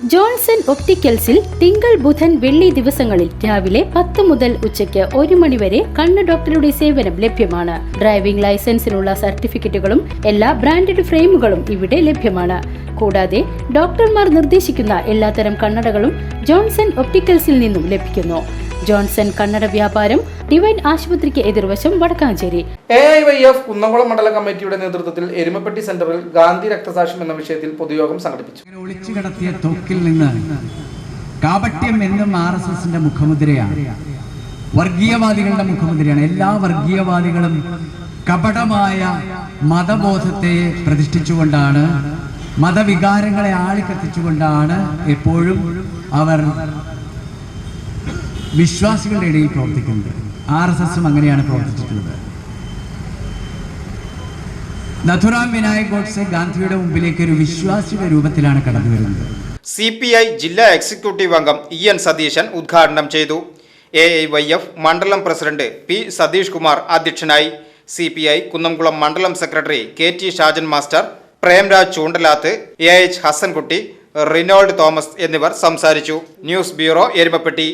Johnson ഒപ്റ്റിക്കൽസിൽ തിങ്കൾ ബുധൻ വെള്ളി ദിവസങ്ങളിൽ രാവിലെ 10 മുതൽ ഉച്ചയ്ക്ക് 1 മണി വരെ കണ്ണ് ഡോക്ടറുടെ സേവനം ലഭ്യമാണ്. ഡ്രൈവിംഗ് ലൈസൻസിനുള്ള സർട്ടിഫിക്കറ്റുകളും എല്ലാ ബ്രാൻഡഡ് ഫ്രെയിമുകളും ഇവിടെ ലഭ്യമാണ്. കൂടാതെ ഡോക്ടർമാർ നിർദ്ദേശിക്കുന്ന എല്ലാത്തരം കണ്ണടകളും ജോൺസൺ ഒപ്റ്റിക്കൽസിൽ നിന്നും ലഭിക്കുന്നു. ജോൺസൺ കണ്ണട വ്യാപാരം ഡിവൈൻ ആശുപത്രിക്ക് എതിർവശം വടക്കാഞ്ചേരി. AIYF കുന്നംകുളം മണ്ഡല കമ്മിറ്റിയുടെ നേതൃത്വത്തിൽ എരുമപ്പെട്ടി സെന്ററിൽ ഗാന്ധി രക്തസാക്ഷ്യം എന്ന വിഷയത്തിൽ പൊതുയോഗം സംഘടിപ്പിച്ചു. ഒളിച്ചു കടത്തിയ തോക്കിൽ നിന്ന് കാപട്യം എന്നും RSSന്റെ മുഖമുദ്രയാണ്, വർഗീയവാദികളുടെ മുഖമുദ്രയാണ്. എല്ലാ വർഗീയവാദികളും കപടമായ മതബോധത്തെ പ്രതിഷ്ഠിച്ചുകൊണ്ടാണ്, മതവികാരങ്ങളെ ആളിക്കത്തിച്ചുകൊണ്ടാണ് എപ്പോഴും അവർ വിശ്വാസികളുടെ ഇടയിൽ പ്രവർത്തിക്കുന്നത്. RSSും അങ്ങനെയാണ് പ്രവർത്തിച്ചിട്ടുള്ളത്. നഥുറാം വിനായക് ഗോഡ്സെ ഗാന്ധിയുടെ മുമ്പിലേക്ക് ഒരു വിശ്വാസിയുടെ രൂപത്തിലാണ് കടന്നു വരുന്നത്. CPI ജില്ലാ എക്സിക്യൂട്ടീവ് അംഗം EN സതീശൻ ഉദ്ഘാടനം ചെയ്തു. AIYF മണ്ഡലം പ്രസിഡന്റ് P സതീഷ് കുമാർ അധ്യക്ഷനായി. CPI കുന്നംകുളം മണ്ഡലം secretary KT Shajan master, Premraj Choondalath, AH Hasankutty, Renold Thomas എന്നിവർ സംസാരിച്ചു. News bureau, Erumapetty.